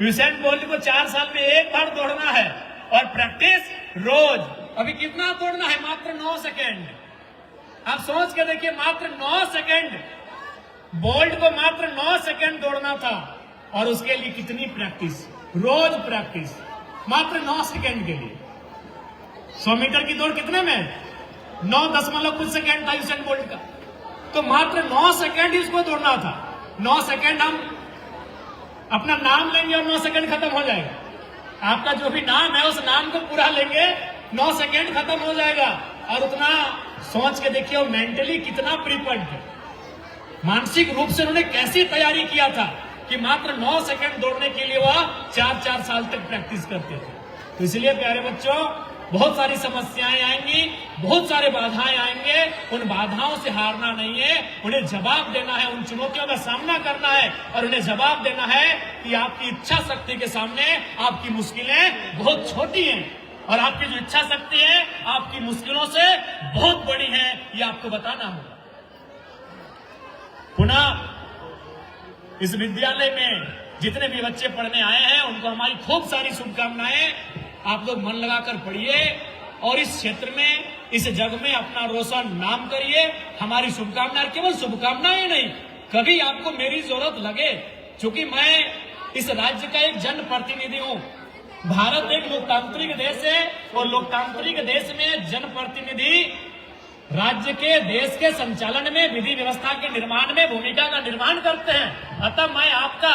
यूसेन बोल्ट को 4 साल में एक बार दौड़ना है और प्रैक्टिस रोज। अभी कितना दौड़ना है? मात्र 9 सेकंड। आप सोच के देखिए, मात्र 9 सेकंड। बोल्ट को मात्र 9 सेकंड दौड़ना था और उसके लिए कितनी प्रैक्टिस, रोज प्रैक्टिस, मात्र 9 सेकंड के लिए। 100 मीटर की दौड़ कितने में? 9 कुछ सेकंड था यूसेन बोल्ट का, तो मात्र 9 सेकंड ही उसको दौड़ना था। 9 सेकंड हम अपना नाम लेंगे और 9 सेकंड खत्म हो जाएगा। आपका जो भी नाम है उस नाम को पूरा लेंगे, 9 सेकंड खत्म हो जाएगा। और उतना सोच के देखिए, मेंटली कितना प्रिपेयर्ड थे, मानसिक रूप से उन्होंने कैसी तैयारी किया था कि मात्र 9 सेकंड दौड़ने के लिए वह 4-4 साल तक प्रैक्टिस करते थे। तो इसलिए प्यारे बच्चों, बहुत सारी समस्याएं आएंगी, बहुत सारे बाधाएं आएंगे। उन बाधाओं से हारना नहीं है, उन्हें जवाब देना है, उन चुनौतियों का सामना करना है और उन्हें जवाब देना है कि आपकी इच्छा शक्ति के सामने आपकी मुश्किलें बहुत छोटी हैं और आपकी जो इच्छा शक्ति है आपकी मुश्किलों से बहुत बड़ी है, ये आपको बताना होगा। पुनः इस विद्यालय में जितने भी बच्चे पढ़ने आए हैं उनको हमारी खूब सारी शुभकामनाएं। आप लोग मन लगाकर पढ़िए और इस क्षेत्र में, इस जग में अपना रोशन नाम करिए। हमारी शुभकामनाएं, केवल शुभकामनाएं नहीं, कभी आपको मेरी जरूरत लगे, क्योंकि मैं इस राज्य का एक जनप्रतिनिधि हूं। भारत एक लोकतांत्रिक देश है और लोकतांत्रिक देश में जनप्रतिनिधि राज्य के, देश के संचालन में, विधि व्यवस्था के निर्माण में भूमिका का निर्माण करते हैं। अतः मैं आपका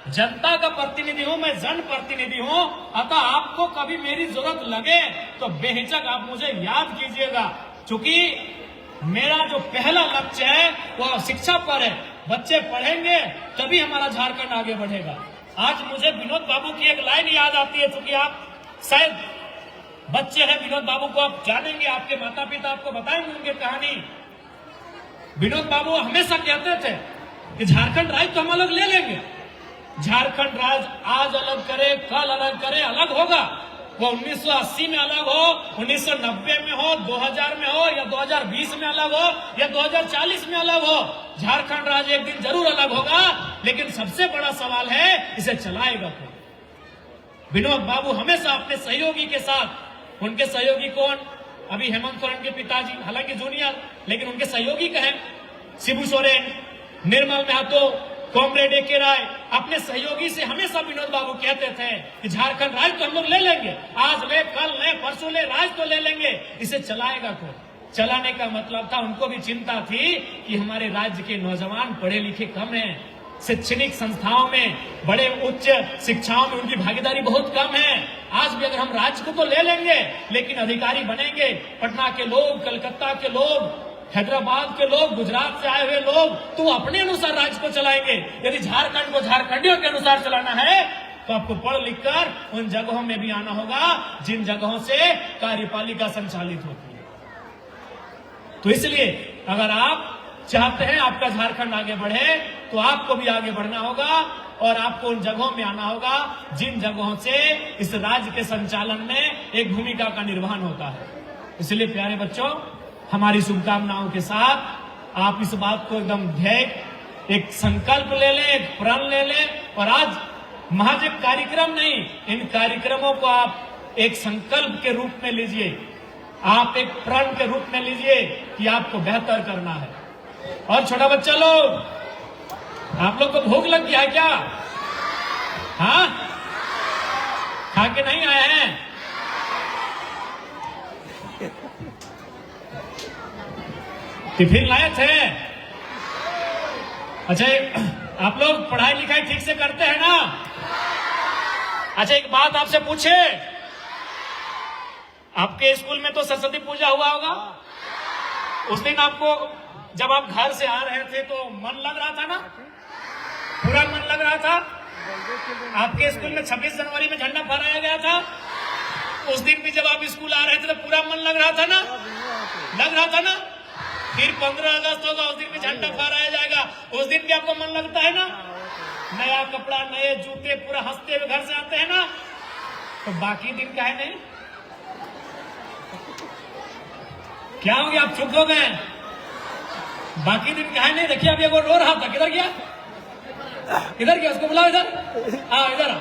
जनता का प्रतिनिधि हूं, मैं जनप्रतिनिधि हूं। अतः आपको कभी मेरी जरूरत लगे तो बेहिचक आप मुझे याद कीजिएगा, क्योंकि मेरा जो पहला लक्ष्य है वह शिक्षा पर है। बच्चे पढ़ेंगे तभी हमारा झारखंड आगे बढ़ेगा। आज मुझे विनोद बाबू की एक लाइन याद आती है, क्योंकि आप शायद बच्चे हैं, विनोद बाबू को आप जानेंगे, आपके माता पिता आपको बताएंगे उनकी कहानी। विनोद बाबू हमेशा कहते थे कि झारखंड राज्य तो हम अलग ले लेंगे, झारखंड राज्य आज अलग करे, कल अलग करे, अलग होगा। वो 1980 में अलग हो, 1990 में हो, 2000 में हो या 2020 में अलग हो या 2040 में अलग हो, झारखंड राज्य एक दिन जरूर अलग होगा। लेकिन सबसे बड़ा सवाल है, इसे चलाएगा कौन? विनोद बाबू हमेशा अपने सहयोगी के साथ, उनके सहयोगी कौन? अभी हेमंत सोरेन के पिताजी, हालांकि जूनियर, लेकिन उनके सहयोगी कहें शिबू सोरेन, निर्मल महतो, कॉमरेड ए.के. राय, अपने सहयोगी से हमेशा विनोद बाबू कहते थे कि झारखंड राज्य तो हम लोग ले लेंगे, आज ले, कल ले, परसों ले, राज्य तो ले लेंगे, इसे चलाएगा कौन? चलाने का मतलब था, उनको भी चिंता थी कि हमारे राज्य के नौजवान पढ़े लिखे कम हैं, शैक्षणिक संस्थाओं में, बड़े उच्च शिक्षाओं में उनकी भागीदारी बहुत कम है। आज भी अगर हम राज्य को तो ले लेंगे, लेकिन अधिकारी बनेंगे पटना के लोग, कलकत्ता के लोग, हैदराबाद के लोग, गुजरात से आए हुए लोग, तो अपने अनुसार राज्य को चलाएंगे। यदि झारखंड को झारखंडियों के अनुसार चलाना है तो आपको पढ़ लिख कर उन जगहों में भी आना होगा जिन जगहों से कार्यपालिका संचालित होती है। तो इसलिए अगर आप चाहते हैं आपका झारखंड आगे बढ़े, तो आपको भी आगे बढ़ना होगा और आपको उन जगहों में आना होगा जिन जगहों से इस राज्य के संचालन में एक भूमिका का निर्वहन होता है। इसलिए प्यारे बच्चों, हमारी शुभकामनाओं के साथ आप इस बात को एकदम ध्येय, एक संकल्प ले लें, एक प्रण ले लें। और आज महज एक कार्यक्रम नहीं, इन कार्यक्रमों को आप एक संकल्प के रूप में लीजिए, आप एक प्रण के रूप में लीजिए कि आपको बेहतर करना है। और छोटा बच्चा लोग, आप लोग को भूख लग गया है क्या? हाँ, खा के नहीं आए हैं? टिफिन लाए थे? अच्छा, आप लोग पढ़ाई लिखाई ठीक से करते हैं ना? अच्छा, एक बात आपसे पूछे, आपके स्कूल में तो सरस्वती पूजा हुआ होगा। उस दिन आपको, जब आप घर से आ रहे थे तो मन लग रहा था ना? पूरा मन लग रहा था? आपके स्कूल में 26 जनवरी में झंडा फहराया गया था, उस दिन भी जब आप स्कूल आ रहे थे तो पूरा मन लग रहा था ना? लग रहा था ना? फिर 15 अगस्त होगा, उस दिन भी झंडा फहराया जाएगा। उस दिन भी आपको मन लगता है ना? नया कपड़ा, नए जूते, पूरा हंसते हुए घर से आते हैं ना? तो बाकी दिन का है नहीं? क्या हो गया, आप चुप हो गए? बाकी दिन का है नहीं? देखिए अभी वो रो रहा था, किधर गया? इधर गया, उसको बुलाओ इधर। आओ इधर,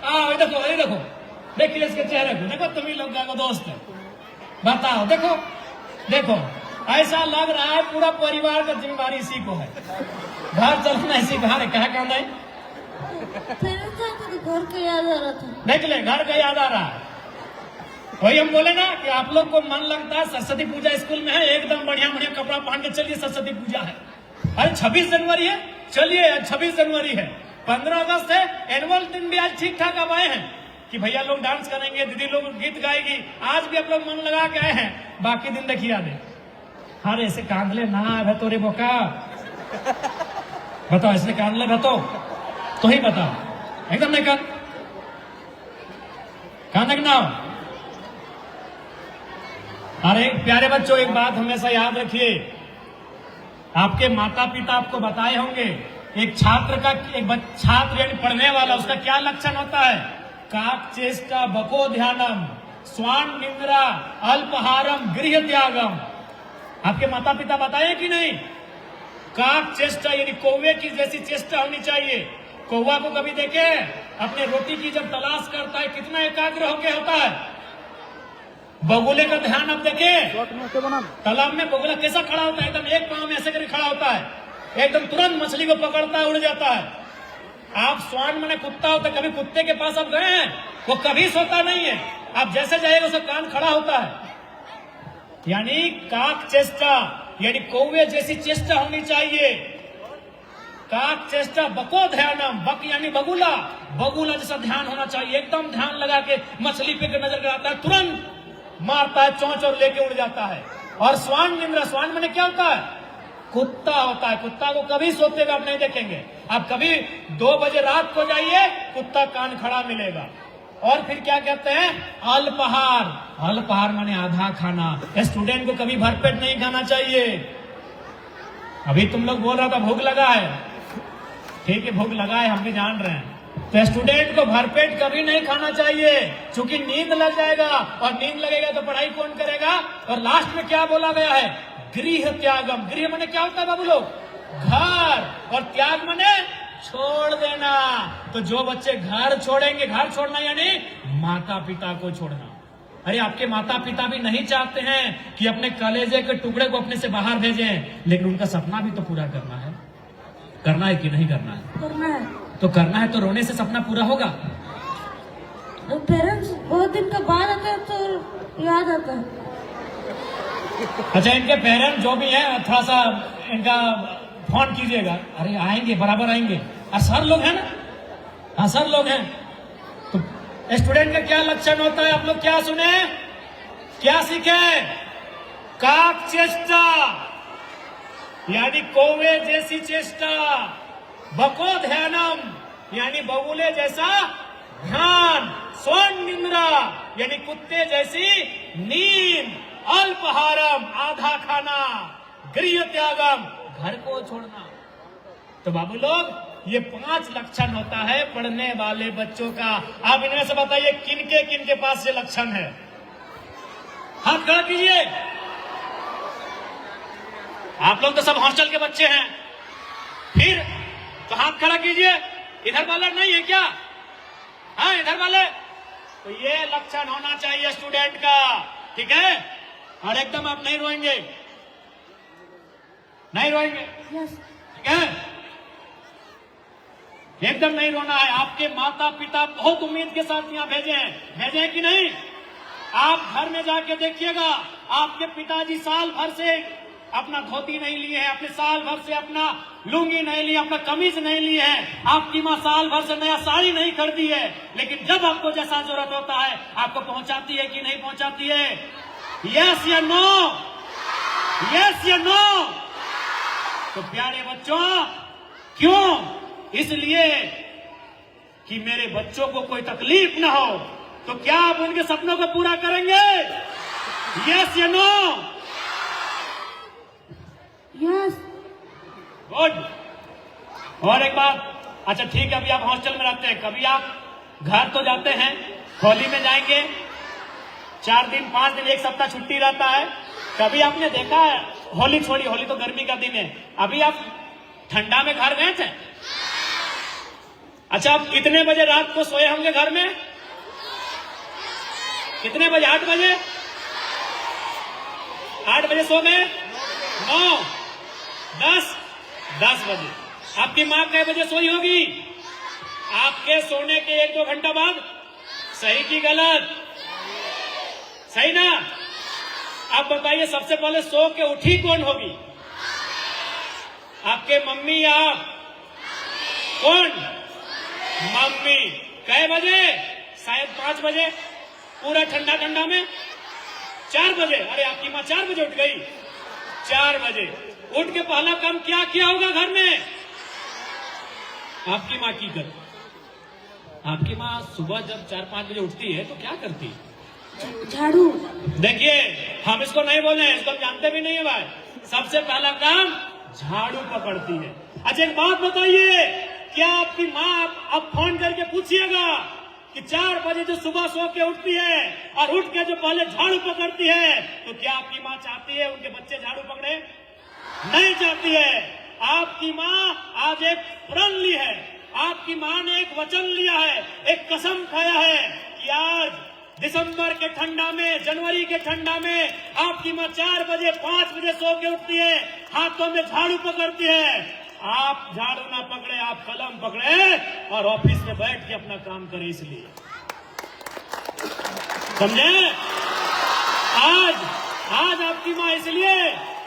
आओ इधर देखो, देखो, देखिए इसके चेहरे को देखो, तुम ही लोग का दोस्त है, बताओ, देखो देखो, ऐसा लग रहा है पूरा परिवार का जिम्मेदारी इसी को है। घर चलना इसी घर है, कहा कहना है?
तो घर का याद आ रहा था।
देख ले, घर का याद आ रहा है। वही हम बोले ना कि आप लोग को मन लगता है, सरस्वती पूजा स्कूल में है, एकदम बढ़िया बढ़िया कपड़ा पहन के चलिए, सरस्वती पूजा है। अरे 26 जनवरी है, चलिए 26 जनवरी है, 15 अगस्त है, एनुअल दिन भी आज ठीक ठाक अब आए हैं कि भैया लोग डांस करेंगे, दीदी लोग गीत गाएगी, आज भी आप लोग मन लगा के आए हैं। बाकी दिन देखिए आदे, अरे ऐसे कांदले ना है तो रे बोका, बताओ ऐसे कांदले भतो तो ही बताओ, एकदम नहीं कांदे ना। अरे प्यारे बच्चों, एक बात हमेशा याद रखिए, आपके माता पिता आपको बताए होंगे एक छात्र का, छात्र यानी पढ़ने वाला, उसका क्या लक्षण होता है? काक चेष्टा बको ध्यानम स्वान निंद्रा अल्पहारम गृह त्यागम। आपके माता पिता बताए कि नहीं? काक चेष्टा यानी कौवे की जैसी चेष्टा होनी चाहिए। कौवा को कभी देखे अपने रोटी की जब तलाश करता है कितना एकाग्र होके होता है? बगुले का ध्यान आप देखे, तालाब में बगुला कैसा खड़ा होता है? एकदम एक पांव में ऐसे करके खड़ा होता है, एकदम तुरंत मछली को पकड़ता है, उड़ जाता है। आप स्वान माने कुत्ता होता है, कभी कुत्ते के पास आप गए हैं? वो कभी सोता नहीं है, आप जैसे जाएगा उसका कान खड़ा होता है। यानी काक चेष्टा यानी कौवे जैसी चेष्टा होनी चाहिए। काक चेष्टा बको ध्यानम, बक यानी बगुला, बगुला जैसा ध्यान होना चाहिए, एकदम ध्यान लगा के मछली पे नजर कराता है, तुरंत मारता है चोंच और लेके उड़ जाता है। और स्वान निंद्रा, स्वान माने क्या होता है? कुत्ता होता है। कुत्ता को कभी सोते हुए आप नहीं देखेंगे। आप कभी 2 बजे रात को जाइए, कुत्ता कान खड़ा मिलेगा। और फिर क्या कहते हैं? अल्पहार, अल्पहार माने आधा खाना। स्टूडेंट को कभी भरपेट नहीं खाना चाहिए। अभी तुम लोग बोल रहा था भूख लगा है, ठीक है भूख लगा है, हम भी जान रहे हैं। तो स्टूडेंट को भरपेट कभी नहीं खाना चाहिए, क्योंकि नींद लग जाएगा, और नींद लगेगा तो पढ़ाई कौन करेगा? और लास्ट में क्या बोला गया है? गृह त्यागम। गृह माने क्या होता है बाबू लोग? घर, और त्याग माने छोड़ देना। तो जो बच्चे घर छोड़ेंगे, घर छोड़ना यानी माता पिता को छोड़ना। अरे आपके माता पिता भी नहीं चाहते हैं कि अपने कलेजे के टुकड़े को अपने से बाहर भेजें, लेकिन उनका सपना भी तो पूरा करना है। करना है कि नहीं करना है?
करना है।
तो करना है, तो रोने से सपना पूरा होगा?
पेरेंट्स बहुत दिन के बाद आते हैं तो याद आता है।
अच्छा, इनके पेरेंट्स जो भी हैं थोड़ा सा इनका फोन कीजिएगा। अरे आएंगे, बराबर आएंगे। और सर लोग हैं ना? हाँ सर लोग हैं। तो स्टूडेंट का क्या लक्षण होता है? आप लोग क्या सुने, क्या सीखे? काक चेष्टा यानी कौवे जैसी चेष्टा, बको ध्यानम यानी बगुले जैसा ध्यान, स्वान निंद्रा यानी कुत्ते जैसी नींद, अल्पहारम आधा खाना, गृह त्यागम घर को छोड़ना। तो बाबू लोग, ये 5 लक्षण होता है पढ़ने वाले बच्चों का। आप इनमें से बताइए किन के पास ये लक्षण है? हाथ खड़ा कीजिए। आप लोग तो सब हॉस्टल के बच्चे हैं, फिर तो हाथ खड़ा कीजिए। इधर वाले नहीं है क्या? हाँ इधर वाले। तो ये लक्षण होना चाहिए स्टूडेंट का, ठीक है? और एकदम आप नहीं रोएंगे, नहीं रोएंगे, ठीक है? एकदम नहीं रोना है। आपके माता पिता बहुत उम्मीद के साथ यहाँ भेजे हैं कि नहीं? आप घर में जाके देखिएगा, आपके पिताजी साल भर से अपना धोती नहीं लिए हैं, अपने साल भर से अपना लुंगी नहीं ली, अपना कमीज नहीं ली है, आपकी माँ साल भर से नया साड़ी नहीं खरीदी है, लेकिन जब आपको जैसा जरूरत होता है आपको पहुंचाती है कि नहीं पहुंचाती है? यस या नो? यस या नो? तो प्यारे बच्चों, क्यों? इसलिए कि मेरे बच्चों को कोई तकलीफ ना हो। तो क्या आप उनके सपनों को पूरा करेंगे? यस या नो?
यस।
गुड। और एक बात, अच्छा ठीक है, अभी आप हॉस्टल में रहते हैं, कभी आप घर तो जाते हैं, होली में जाएंगे, 4 दिन 5 दिन 1 सप्ताह छुट्टी रहता है, कभी आपने देखा है, होली छोड़ी, होली तो गर्मी का दिन है, अभी आप ठंडा में घर गए थे? अच्छा, आप कितने बजे रात को सोए होंगे घर में? कितने बजे? 8 बजे? 8 बजे सो गए? 9, 10 बजे। आपकी माँ कै बजे सोई होगी? आपके सोने के 1-2 घंटा बाद। सही की गलत? सही ना? आप बताइए, सबसे पहले सो के उठी कौन होगी? आपके मम्मी या आप? कौन? मम्मी। कै बजे? शायद 5 बजे, पूरा ठंडा ठंडा में 4 बजे। अरे आपकी माँ 4 बजे उठ गई? 4 बजे उठ के पहला काम क्या किया होगा घर में? आपकी माँ की कर, आपकी माँ सुबह जब 4-5 बजे उठती है तो क्या करती है?
झाड़ू।
देखिए, हम इसको नहीं बोले हैं, इसको हम जानते भी नहीं है भाई। सबसे पहला काम झाड़ू पकड़ती है। अच्छा एक बात बताइए, क्या आपकी माँ, आप फोन करके पूछिएगा कि 4 बजे जो सुबह सो के उठती है और उठ के जो पहले झाड़ू पकड़ती है, तो क्या आपकी माँ चाहती है उनके बच्चे झाड़ू पकड़े? नहीं चाहती है। आपकी माँ आज एक प्रण ली है, आपकी माँ ने एक वचन लिया है, एक कसम खाया है कि आज दिसंबर के ठंडा में, जनवरी के ठंडा में आपकी माँ 4 बजे 5 बजे सो के उठती है, हाथों में झाड़ू पकड़ती है। आप झाड़ू ना पकड़े, आप कलम पकड़े और ऑफिस में बैठ के अपना काम करें, इसलिए समझे? आज आपकी माँ इसलिए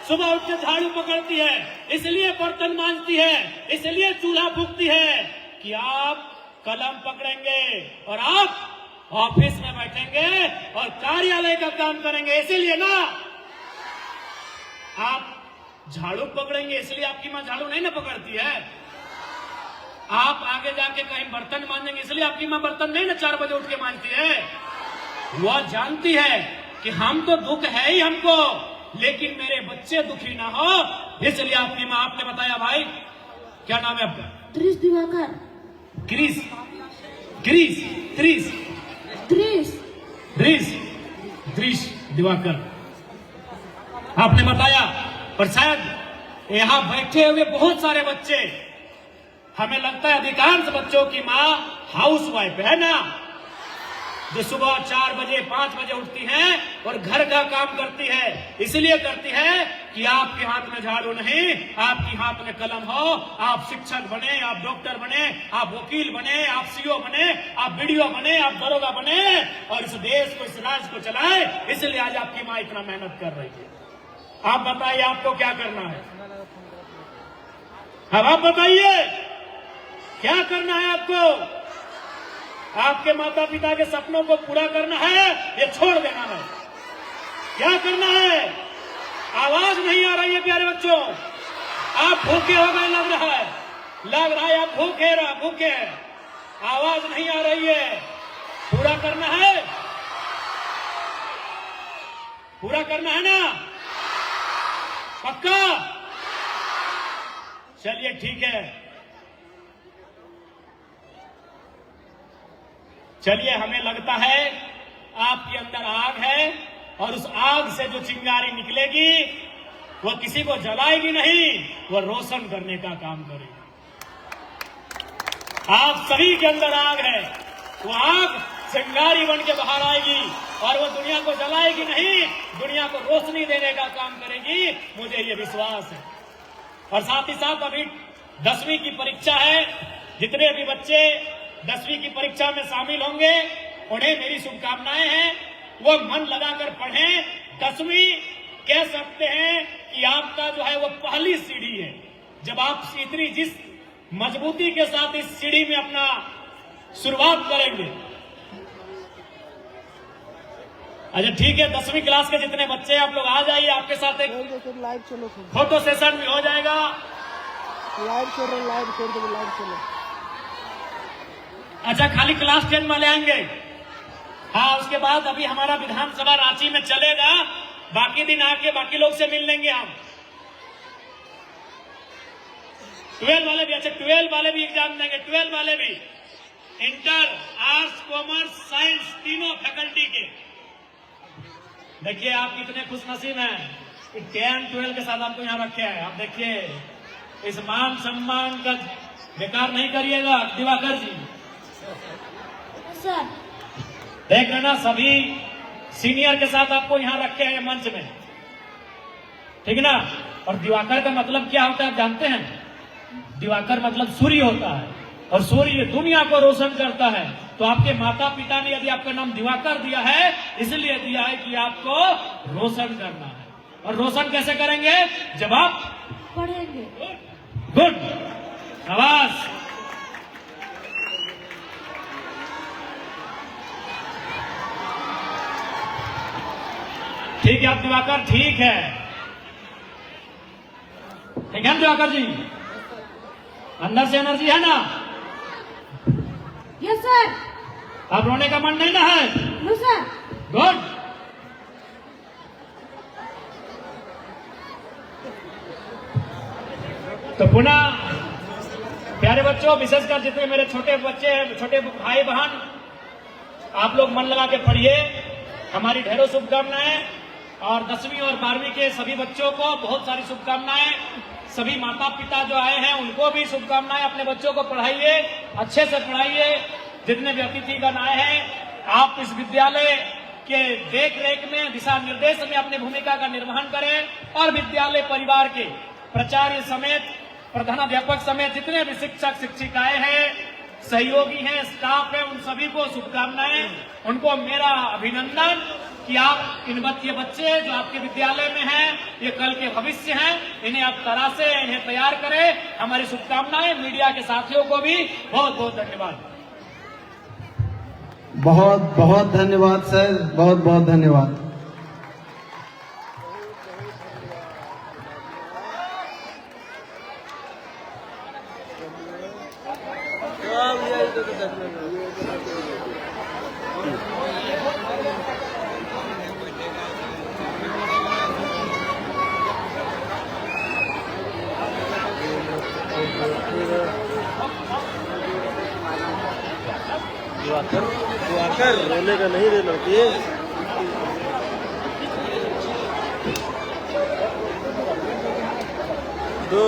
सुबह उठ के झाड़ू पकड़ती है, इसलिए बर्तन मांजती है, इसलिए चूल्हा फूकती है कि आप कलम पकड़ेंगे और आप ऑफिस में बैठेंगे और कार्यालय का काम करेंगे, इसीलिए ना। आप झाड़ू पकड़ेंगे इसलिए आपकी माँ झाड़ू नहीं ना पकड़ती है। आप आगे जाके कहीं बर्तन मांजेंगे इसलिए आपकी माँ बर्तन नहीं ना 4 बजे उठ के मांजती है। वह जानती है कि हम तो दुख है ही हमको, लेकिन मेरे बच्चे दुखी ना हो, इसलिए आपकी माँ, आपने बताया भाई क्या नाम है आपका?
त्रिश दिवाकर।
ग्रीस, ग्रीस, त्रिश, दृश दिवाकर आपने बताया। पर शायद यहाँ बैठे हुए बहुत सारे बच्चे, हमें लगता है अधिकांश बच्चों की माँ हाउस वाइफ है ना, जो सुबह 4 बजे 5 बजे उठती हैं और घर का काम करती है। इसलिए करती है कि आपके हाथ में झाड़ू नहीं, आपके हाथ में कलम हो, आप शिक्षक बने, आप डॉक्टर बने, आप वकील बने, आप सीओ बने, आप बीडीओ बने, आप दरोगा बने और इस देश को, इस राज्य को चलाए। इसलिए आज आपकी माँ इतना मेहनत कर रही है। आप बताइए आपको क्या करना है? अब आप बताइए क्या करना है आपको? आपके माता पिता के सपनों को पूरा करना है या छोड़ देना है? क्या करना है? आवाज नहीं आ रही है प्यारे बच्चों, आप भूखे हो गए लग रहा है आप भूखे हैं, आवाज नहीं आ रही है। पूरा करना है, पूरा करना है ना? पक्का? चलिए ठीक है, चलिए, हमें लगता है आपके अंदर आग है और उस आग से जो चिंगारी निकलेगी वह किसी को जलाएगी नहीं, वह रोशन करने का काम करेगी। आप सभी के अंदर आग है, वो आग चिंगारी बन के बाहर आएगी और वो दुनिया को जलाएगी नहीं, दुनिया को रोशनी देने का काम करेगी, मुझे ये विश्वास है। और साथ ही साथ अभी 10वीं की परीक्षा है, जितने भी बच्चे 10वीं की परीक्षा में शामिल होंगे उन्हें मेरी शुभकामनाएं हैं। वो मन लगाकर पढ़ें। 10वीं कह सकते हैं कि आपका जो है वो पहली सीढ़ी है। जब आप इतनी जिस मजबूती के साथ इस सीढ़ी में अपना शुरुआत करेंगे। अच्छा ठीक है, 10वीं क्लास के जितने बच्चे आप लोग आ जाइए, आपके साथ एक
लाइव चलो,
फोटो सेशन भी हो जाएगा।
लाइव चलो।
अच्छा, खाली क्लास 10 वाले आएंगे? हाँ, उसके बाद अभी हमारा विधानसभा रांची में चलेगा, बाकी दिन आके बाकी लोग से मिल लेंगे हम। 12 वाले भी, अच्छा 12 वाले भी एग्जाम देंगे, 12 वाले भी, इंटर, आर्ट्स, कॉमर्स, साइंस, तीनों फैकल्टी के। देखिए आप कितने खुशनसीब हैं कि 10, 12 के साथ आपको यहाँ रखे हैं। आप देखिए इस मान सम्मान का बेकार नहीं करिएगा दिवाकर जी।
सर
देख रहे ना, सभी सीनियर के साथ आपको यहाँ रखे हैं मंच में, ठीक है ना। और दिवाकर का मतलब क्या होता है आप जानते हैं? दिवाकर मतलब सूर्य होता है, और सूर्य दुनिया को रोशन करता है। तो आपके माता पिता ने यदि आपका नाम दिवाकर दिया है, इसलिए दिया है कि आपको रोशन करना है। और रोशन कैसे करेंगे? जब आप
पढ़ेंगे।
गुड, शाबाश। ठीक है आप दिवाकर, ठीक है, ठीक है दिवाकर जी, अंदर से एनर्जी है ना?
Yes sir.
आप रोने का मन नहीं ना है?
No sir.
गुड। तो पुनः प्यारे बच्चों, विशेषकर जितने मेरे छोटे बच्चे हैं, छोटे भाई बहन, आप लोग मन लगा के पढ़िए। हमारी ढेरों शुभकामनाएं, और 10वीं और 12वीं के सभी बच्चों को बहुत सारी शुभकामनाएं। सभी माता पिता जो आए हैं उनको भी शुभकामनाएं। अपने बच्चों को पढ़ाइए, अच्छे से पढ़ाइए। जितने भी अतिथिगण आए हैं, आप इस विद्यालय के देख रेख में, दिशा निर्देश में अपनी भूमिका का निर्वहन करें। और विद्यालय परिवार के प्राचार्य समेत, प्रधानाध्यापक समेत जितने भी शिक्षक शिक्षिकाएं हैं, सहयोगी हैं, स्टाफ है, उन सभी को शुभकामनाएं। उनको मेरा अभिनंदन कि आप इन ये बच्चे जो आपके विद्यालय में हैं, ये कल के भविष्य हैं, इन्हें आप तरह से इन्हें तैयार करें। हमारी शुभकामनाएं। मीडिया के साथियों को भी बहुत बहुत धन्यवाद।
बहुत बहुत धन्यवाद सर, बहुत बहुत धन्यवाद।
दिवाकर रोने का नहीं देना चाहिए। दो